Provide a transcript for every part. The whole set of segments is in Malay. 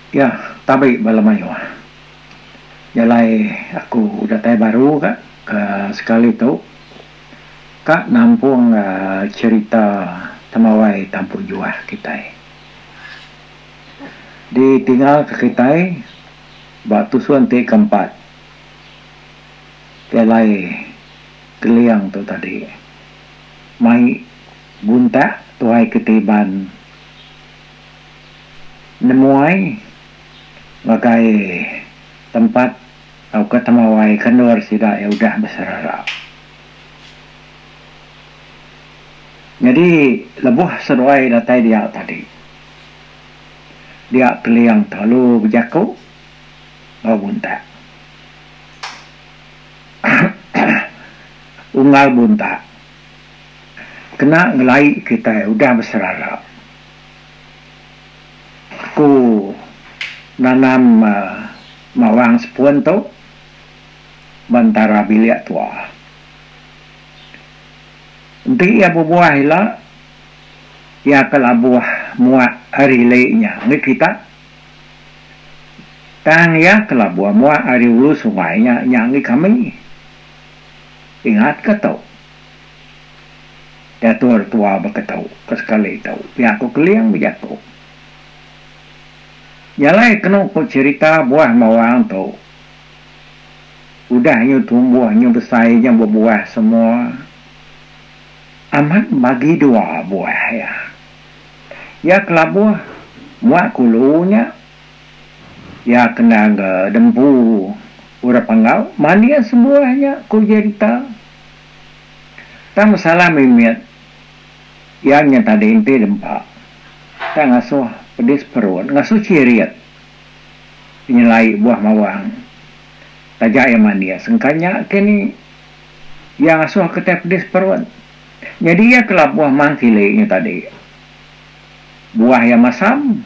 Ya, tapi balamayo. Jalai aku datai baru kak ke sekali tu kak nampung cerita tamawai tampung juah kita. Ditinggal ke kita batu suanti keempat. Jalai keliang tu tadi. Mai bunta tuai ketiban nemuai bagai tempat atau ketemawai kenur sida ya udah beserara. Jadi lebuh seruai datai dia tadi. Dia keliang terlalu berjaku lalu bunta. Unggal bunta. Kena ngelai kita udah beserara. Ku nanam mawang sepun tu bantara bilik tua. Nanti ia berbuah hilang, ia kelabuah muak hari lainnya. Ini kita tang ya kelabuah muak hari ulu sungainya yang ini kami ingat ketau. Ya tua berketau kesekali tahu. Ya aku keliang berjatuh. Yalai kena aku cerita buah mawang tu. Udahnya tumbuh, nya besar, nya berbuah semua. Amat bagi dua buah ya. Ya kelabuh, muak kulunya. Ya kena dempu urap pangau. Mania semuanya ku cerita. Tak masalah mimit. Yang tadi inti dempak. Tak ngasuh pedis perut, ngasuh ciriat. Penyelai buah mawang. Tajak yang mania. Sengkanya kini yang ngasuh ketep pedis perut. Jadi ya kelap buah mangkilenya tadi. Buah yang masam.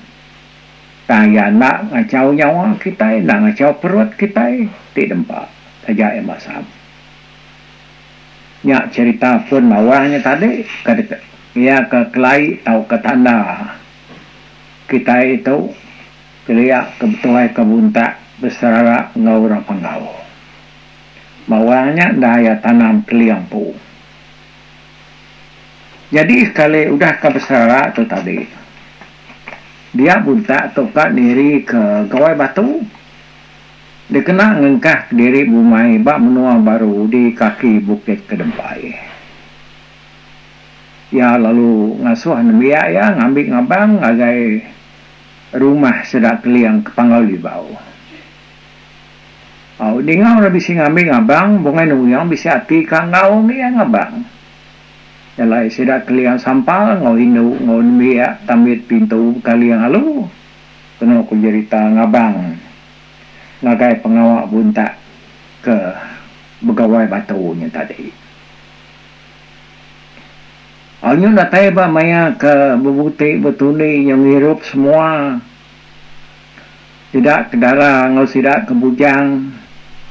Tanya nak ngacau nyawa kita, nak ngacau perut kita. Tidak dempak. Tajak yang masam. Nyak cerita pun mawangnya tadi. Ya ke kelai atau ke tanda kita itu keliak kebetulan kebuntak beserara ngaura pengau. Mawangnya daya tanam keliang pu. Jadi sekali udah ke beserara tu tadi. Dia buntak tukar diri ke gawai batu. Dia kena ngengkah diri bumai bak menua baru di kaki bukit kedempai. Ya lalu ngasuh nembia ya ngambil ngabang agai rumah sedak keliang kepanggal di bawah. Oh, di ngau na bisi ngambil ngabang bunga nuyang bisi ati kang ngau ngiya ngabang. Yalai sedak keliang sampal ngau hinu ngau nembia tamit pintu kaliang alu. Kena aku cerita ngabang ngagai pengawak buntak ke begawai batunya tadi. Alnya datai ba maya ke bebuti betuni yang hirup semua. Tidak kedara ngau sidak kebujang.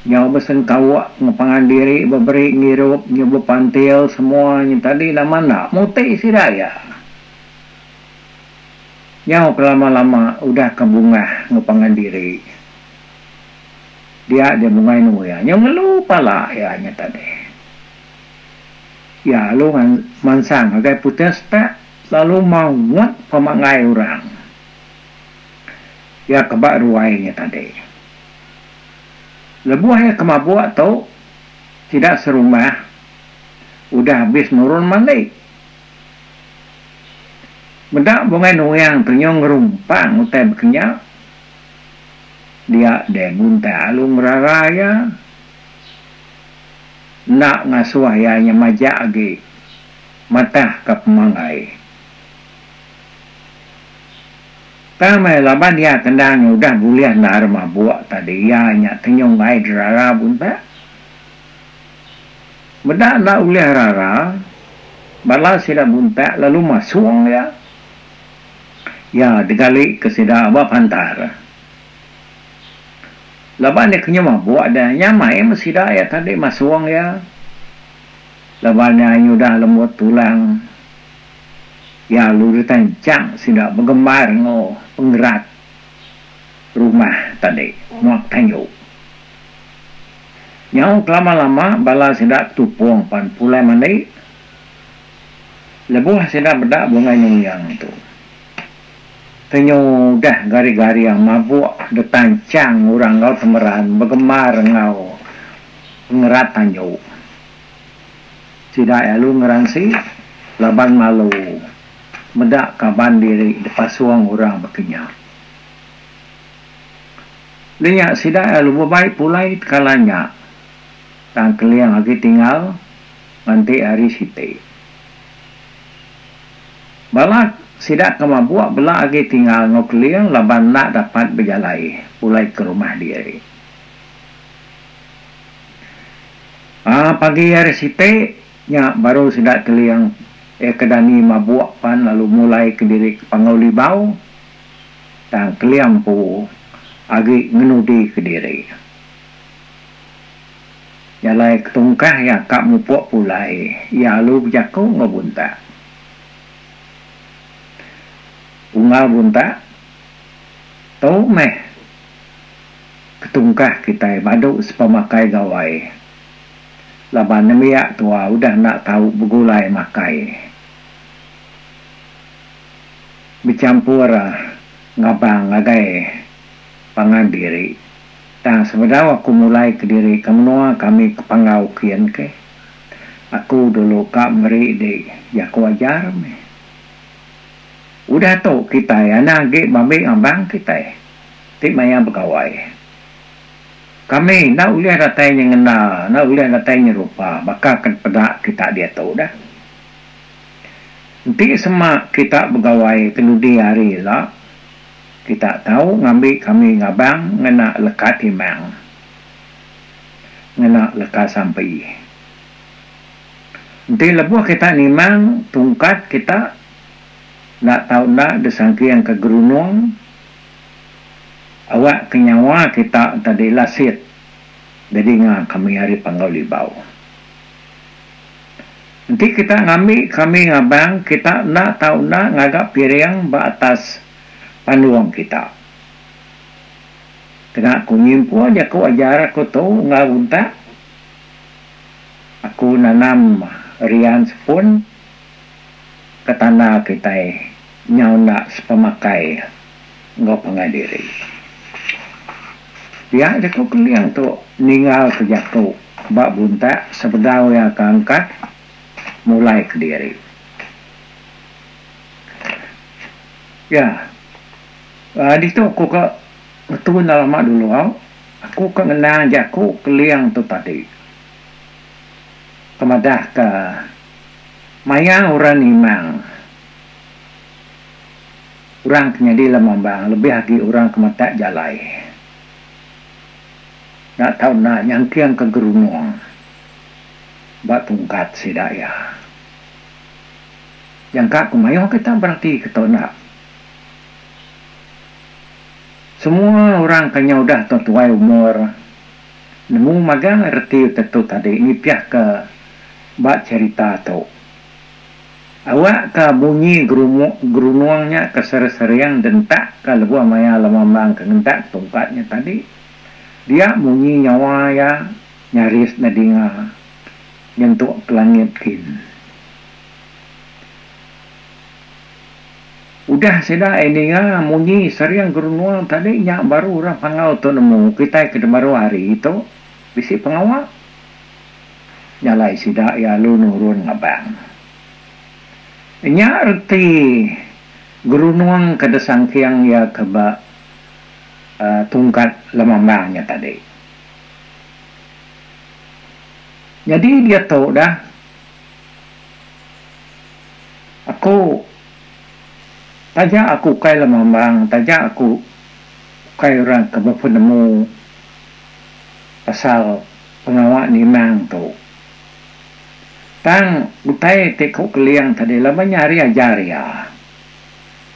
Nyau besen kawak ngepangan diri beberi ngirup nyoba pantil semuanya tadi nama nak muti sidaya. Nyau kelama-lama udah kebungah ngepangan diri. Dia bunga nu ya. Nyau ngeluh pala ya nya tadi. Ya lu mansang agai putus tak lalu mau muat pemangai orang. Ya kebak ruainya tadi. Lebuah ya kemabuk tau tidak serumah. Udah habis nurun malik. Bedak bungai nuyang ternyong rumpang utai berkenyak. Dia bunta alung raraya. Nak ngasuh ayahnya majak lagi matah ke pemangai. Kamai laban dia kendang udah buliah nar mabuk tadi ya nya tenyong ai rara bunta. Bedak nak uliah rara balas sida bunta lalu masuang ya. Ya digali ke sida abah pantar. Laban dia kena mabuk ada nyamai mesti dah ya tadi masuang ya. Labannya udah lembut tulang. Ya luri tancang sudah bergembar ngo penggerak. tadi muak tanyo nyau lama-lama bala sidak tupung pan pulai mandai lebuh sidak bedak bunga yang tu tanyo dah gari-gari yang mabuk detancang orang kau temeran bergemar ngau ngerat tanyo sidak lu ngerangsi laban malu medak kaban diri depasuang orang berkenyang dia sidak lu baik pulai kalanya tang keliang lagi tinggal nanti hari site balak sidak kemabuak belak lagi tinggal ngokeliang laban nak dapat berjalai pulai ke rumah diri pagi hari site nya baru sidak keliang kedani mabuak pan lalu mulai ke diri ke Panguli Bau tang keliang pu agi ngenudi ke diri jalai ketungkah ya kak mupuk pulai ya lu jaku ngobunta ungal bunta tau meh ketungkah kita baduk sepemakai gawai laban nemiak tua udah nak tahu begulai makai bercampur ngabang ngagai pangan diri dan sebenarnya aku mulai ke diri kemenua kami kepangau kian ke aku dulu kak meri de ya aku ajar me udah tu kita ya nage babe abang kita tik maya berkawai kami nak uliah datanya ngena nak uliah datanya rupa bakal akan pedak kita dia tahu dah nanti semak kita bergawai kenudi hari lah kita tahu ngambil kami ngabang ngena lekat himang ngena lekat sampai nanti lebuh kita nimang tungkat kita nak tahu nak desangki yang ke gerunung awak kenyawa kita tadi lasit jadi ngah kami hari Panguli Bau nanti kita ngambil kami ngabang kita nak tahu nak ngagap piring batas panduang kita kena aku nyimpu aja aku ajar aku tahu ngabunta aku nanam rian sepun ke tanah kita nyau nak sepemakai ngau pengadiri dia ada kau keliang tu ninggal kerja tu bak bunta sebedau yang keangkat mulai ke diri ya di tu aku ke betul lama dulu aku kenal aja aku keliang tu tadi kemadah ke maya orang imang orang kenyadi lemambang lebih lagi orang kematak jalai nak tahu nak nyangkiang ke gerunung bak tungkat sidaya yang kak kumayo kita berarti kita nak semua orang kanya udah tuai umur nemu magang erti tentu tadi ini piah ke bak cerita tu awak ke bunyi gerunuangnya ke seri-serian dentak ke lebuah maya lemambang ke gentak tungkatnya tadi dia bunyi nyawa ya nyaris nadinga nyentuk ke langit kin udah seda ini munyi seriang gerunuang tadi nyak baru orang pangau tu nemu kita ke baru hari itu bisi pengawal nyalai sida ya lu nurun ngabang nyak erti gerunuang kedesang kiang ya keba tungkat lemambangnya tadi jadi dia tahu dah aku tajak aku kai lemambang tajak aku kai orang kebepenemu pasal pengawak nimang tu tang utai tekuk keliang tadi lama nyari ajar ya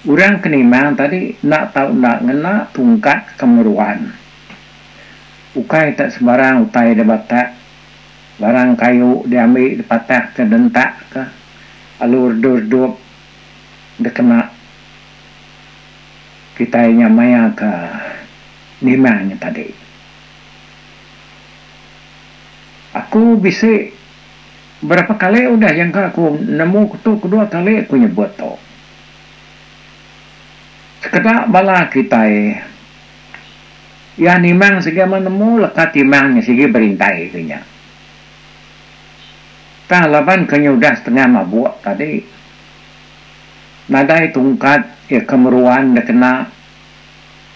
orang kenimang tadi nak tahu nak ngena tungkat kemeruan ukai tak sembarang utai debatak barang kayu diambil dipatah ke dentak ke alur dur-dur dekena kita maya ke nimangnya tadi. Aku bisa berapa kali udah yang aku nemu tu kedua kali aku nyebut tu. Sekedar bala kita ya nimang sige menemu lekat timangnya sige berintai kenya. Tah laban kenya udah setengah mabuk tadi. Nadai tungkat ya kemeruan dah kena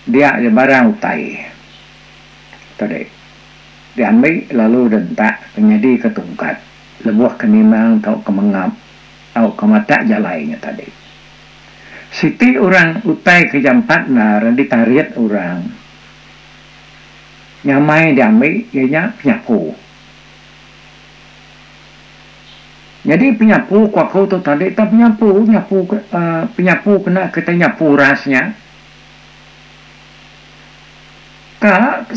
dia ada barang utai. Tadi diambil lalu dentak penyedi ke tungkat. Lebuh kenimang tau kemengap tau kemata jalainya tadi. Siti orang utai ke jam 4 nar ditariat orang. Nyamai diambil ianya penyapu. Jadi penyapu kuaku tu tadi tak penyapu kena kita nyapu rasnya. Kak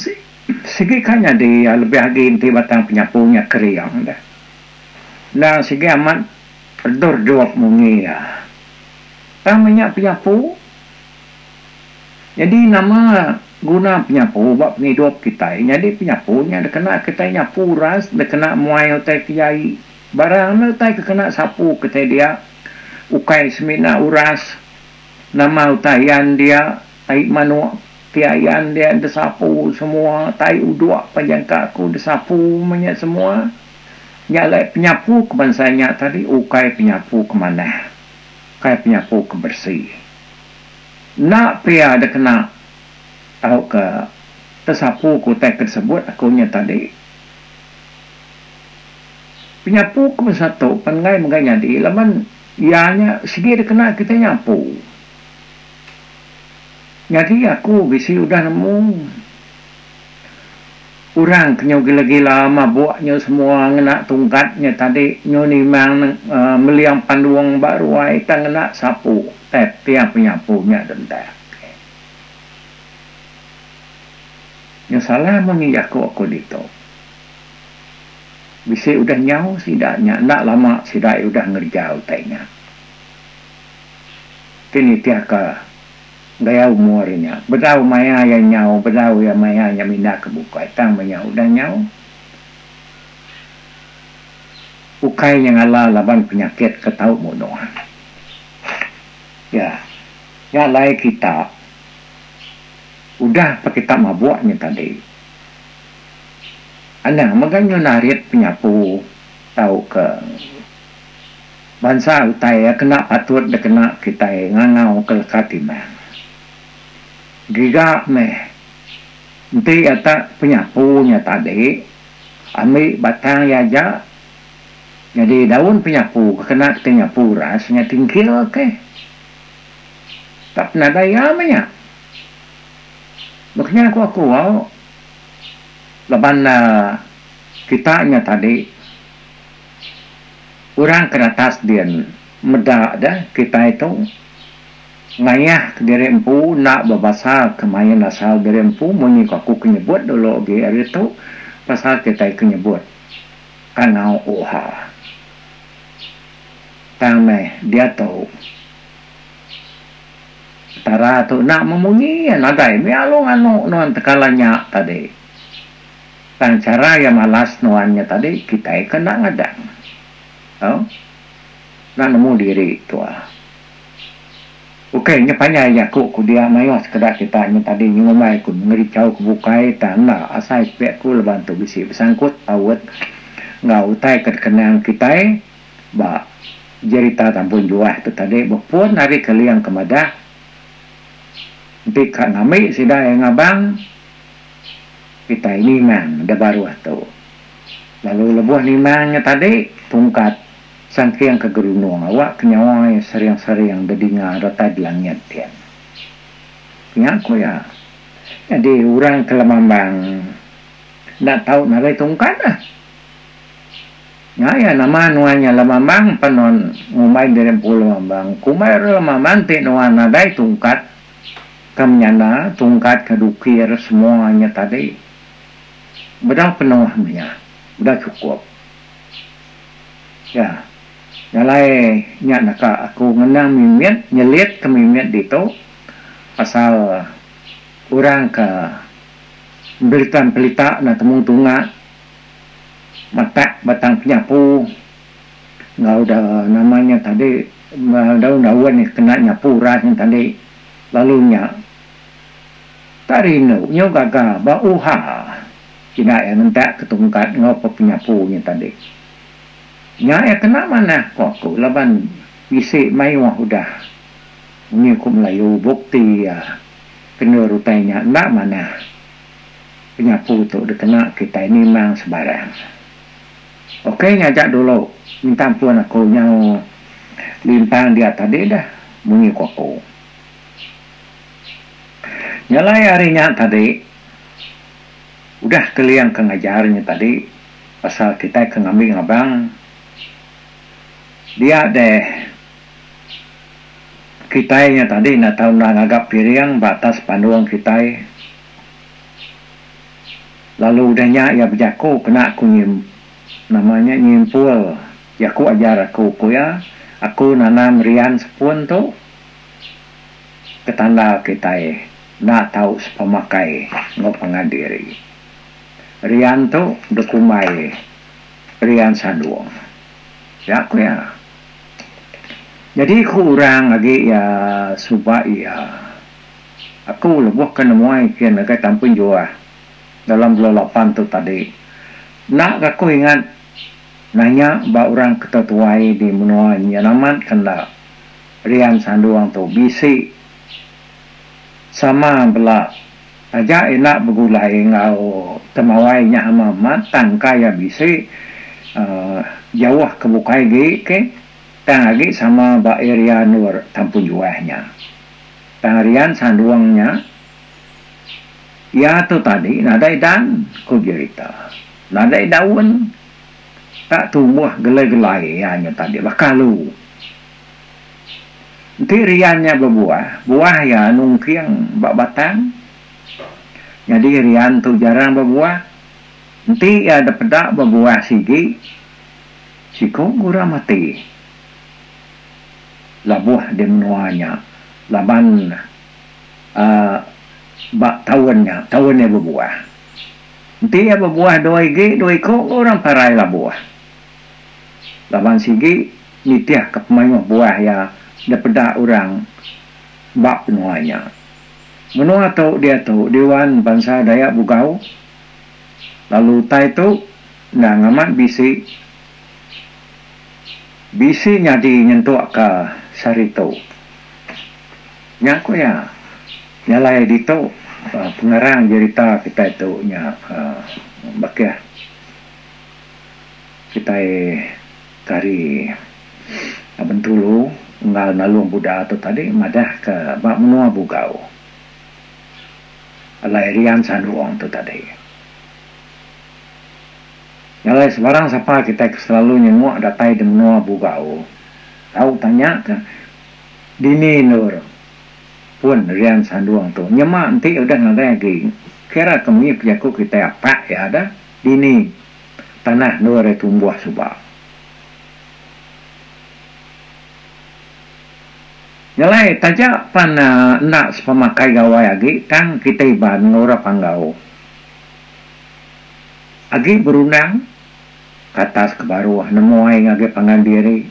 segi kanya dia lebih lagi inti batang penyapunya keriang dah. Nah segi amat berdor dua mungi ya. Tamanya penyapu. Jadi nama guna penyapu buat penghidup kita. Jadi penyapunya dah kena kita nyapu ras, dah kena muai utai kiai. Barang na utai kena sapu kita dia. Ukai semina uras. Nama utayan dia. Tai manu kiaian dia dah sapu semua. Tai uduk panjang kaku dah sapu banyak semua. Nyalai penyapu ke bansanya tadi. Ukai penyapu ke mana? Ukai penyapu ke bersih. Nak pria dah kena tahu ke tersapu kutai tersebut akunya tadi penyapu ke satu pengai mengai di laman ianya segi dia kena kita nyapu jadi aku bisi udah nemu orang kenyau gila-gila mabuknya semua ngena tungkatnya tadi nyoni mang meliang panduang baru ai tang ngena sapu tapi yang penyapunya dendak. Yang salah mengiyak aku dito. Bisa udah nyau sidaknya, nak lama sidak udah ngerjau tanya. Kini tiaka gaya umurnya. Bedau maya yang nyau, bedau yang maya yang minda kebuka. Tang menyau udah nyau. Ukai yang ala laban penyakit ketau munuhan. Ya, ya lai kita. Udah pakai tak mabuknya tadi. Anak maganya narit penyapu tahu ke bangsa utai kena patut dah kena kita ngangau ke katimah. Giga meh. Nanti atak penyapunya tadi ambil batang yaja. Jadi daun penyapu kena kita nyapu rasnya tingkil okey. Tak pernah daya banyak. Makanya aku leban kitanya tadi orang ke atas dia medak dah kita itu ngayah ke diri empu nak berbahasa kemayan asal diri empu munyi aku kenyebut dulu hari itu pasal kita kenyebut kanau oha tangmeh dia tahu tara tu nak memunyi nadai mialung anu nuan tekalanya tadi kan cara yang malas nuannya tadi kita kena ngadang oh nak nemu diri tu okey nyapanya ya ku dia mayo sekedar kita tadi ngomai ku ngericau ku bukai tanah asai pek ku leban tu bisi bersangkut awet ngau tai kenang kita ba cerita tampun juah tu tadi bepun hari kalian kemadah nanti kak ngami sida yang abang kita ini mang dah baru atau lalu lebuh nimangnya tadi tungkat sangkiang ke gerunung awak kenyawai sering-sering dedinga rata di langit dia aku ya jadi orang ke Lamambang nak tahu narai tungkat lah ya nama nuanya Lamambang penon ngumai dari pulau Lamambang kumai Lamambang ti nuan nadai tungkat kamnyana tungkat kedukir semuanya tadi bedah penuhnya bedah cukup ya nyalai nyak naka aku ngenang mimit nyelit ke mimit itu pasal orang ke beritan pelita na temung tunga matak batang penyapu ngau dah namanya tadi daun-daunan ni kena nyapu rasnya tadi lalunya tarino nyo gaga bauha tidak yang hendak ketungkat ngau penyapunya tadi nya ya kena mana kok laban bisik mai wah udah ni ku Melayu bukti ya kena rutainya nak mana penyapu tu dikena kita ini memang sebarang. Okey, ngajak dulu minta ampun aku yang limpang dia tadi dah bunyi koko. Nyalai harinya tadi udah keliang ke ngajarnya tadi pasal kita ke ngambil ngabang dia deh kitanya tadi nak tahu nak agak piring batas panduan kita lalu udahnya ya berjaku kena aku namanya nyimpul ya aku ajar aku aku nanam rian sepun tu ketanda kita nak tahu sepemakai ngop pengadiri rian tu dekumai rian saduang ya aku ya jadi kurang lagi ya subak ya aku lebuh kena muai kian agak tampun jua dalam 28 tu tadi nak aku ingat nanya ba orang ketetuai di menua nyanaman kena rian sanduang tu bisi sama bela aja enak begulai ngau temawai nya ama matang kaya bisi jauh kebukai ke tang lagi sama ba area nur tampun juahnya tang rian sanduangnya ya tu tadi nadai dan ku cerita nadai daun tak tumbuh gelai-gelai hanya tadi bakalu nanti riannya berbuah buah ya nungkiang bak batang jadi rian tu jarang berbuah nanti ada pedak berbuah sigi siko gura mati labuh di menuanya laban bak tahunnya berbuah nanti ya berbuah dua iko orang parai labuh laban sigi nitiah kepemain buah ya daripada orang bak penuanya menua tu dia tu Dewan Bangsa Dayak Bugau lalu tai tu nah ngamat bisi nyadi nyentuk ke sarito nyaku ya nyalai dito pengarang cerita kita itu nya bakia kita kari Bentulu ngal nalung Buddha tu tadi madah ke bak menua Bugau alai rian sanduang tu tadi nyalai sebarang siapa kita selalu nyenguk datai di menua Bugau tahu tanya ke dini nur pun rian sanduang tu nyemak nanti udah ngadai lagi kira kami piaku kita apa ya ada dini tanah nur tumbuh subak nyalai tajak pana nak sepemakai gawai lagi kan kita iban ngora panggau agi berundang ke atas ke bawah nemuai ngage pangandiri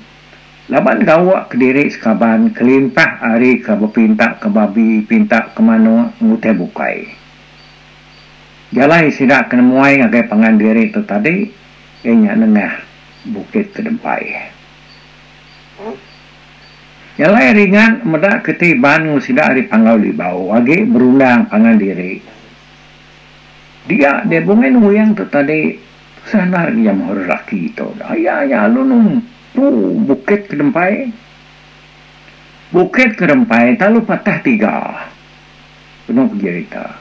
laban gawak ke diri sekaban kelimpah hari ke bepinta ke babi pinta ke mano ngute bukai jalai sidak ke nemuai ngage pangandiri tu tadi inya nengah bukit kedempai nyalai ringan medak ketiban ngusida hari panggau di bawah wage berundang pangan diri dia bungen huyang tu tadi sanar dia mahur laki tu ya lunung tu bukit kedempai talu patah 3 penuh cerita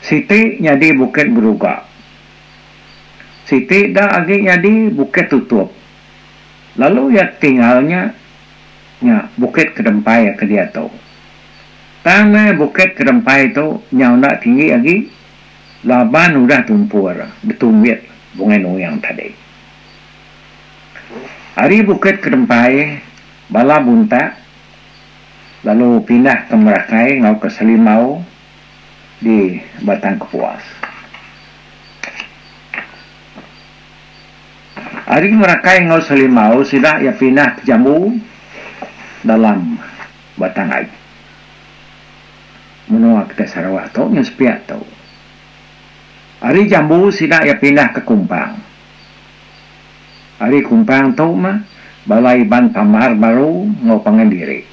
siti nyadi bukit beruga siti dah agi nyadi bukit tutup lalu ya tinggalnya nya bukit kedempai ya ke dia tu tanah bukit kedempai tu nyau nak tinggi lagi laban udah tumpur betumit bunga yang tadi hari bukit kedempai bala bunta lalu pindah ke Merakai ngau ke Selimau di Batang Kepuas Hari merakai ngau selimau sidak ya pindah ke jambu dalam batang air. Menua kita Sarawak tu yang sepiak tu. Hari jambu sidak ya pindah ke kumpang. Hari kumpang tu mah balai ban pamar baru ngau pangandiri.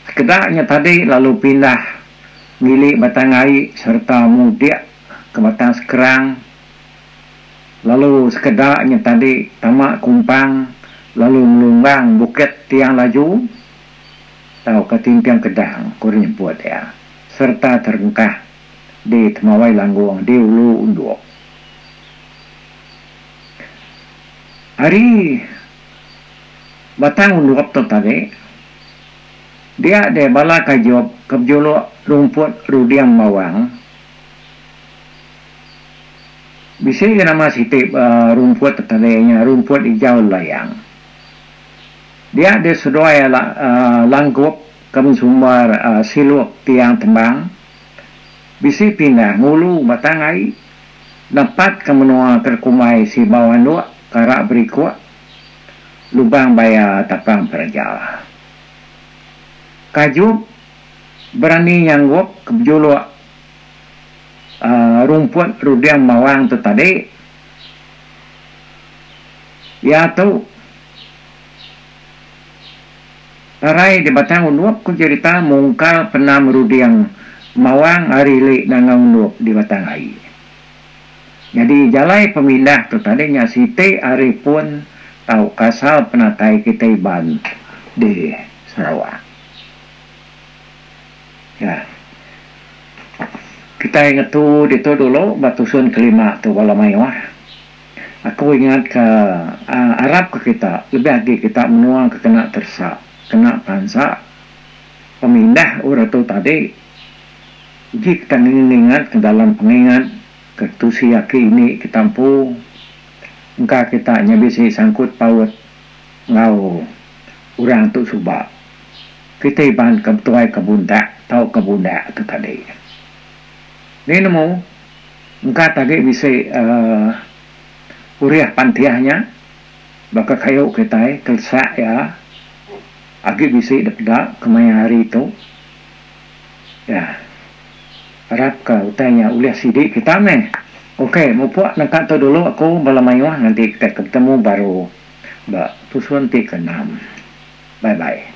Sekedaknya tadi lalu pindah milik batang air serta mudik ke batang sekerang. Lalu sekedaknya tadi tamak kumpang, lalu melunggang bukit tiang laju, tahu ketimpiang kedang, kurang buat ya, serta terengkah di temawai langguang, di ulu unduk. Hari batang unduk tu tadi, dia ada bala kajob, kebjolok rumput rudiang mawang, bisa nama sitip rumput tadinya rumput hijau layang. Dia ada sedoi langkup kemsumbar siluk tiang tembang. Bisa pindah ngulu batang air. Dapat kemenua terkumai si bawah dua karak berikut. Lubang bayar tapang perjala. Kajub berani nyanggup kebjolok rumput rudiang mawang tu tadi ya tu tarai di batang undup ku cerita mungkal penam rudiang mawang hari lik dangang undup di batang air. Jadi jalai pemindah tu tadi nya siti hari pun tahu kasal penatai kita iban di Sarawak ya. Kita ingat tu itu dulu batusun kelima tu wala mewah. Aku ingat ke Arab ke kita lebih lagi kita menua ke kena tersak, kena pansa pemindah urut tu tadi. Jika kita ingat ke dalam pengingat ke tu siaki ini kita mampu engkau kita nyabisi sangkut paut ngau orang tu subak. Kita iban kebetuai kebundak tahu kebundak tu tadi. Ini nemu, engkau tadi bisa uriah pantiahnya, baka kayu kita kelsak ya, agi bisa dekat kemaya hari itu, ya, harap kau tanya uliah sidik kita meh, oke, mau puak nak tu dulu aku balamayuah nanti kita ketemu baru, tusun ti ke-6, bye bye.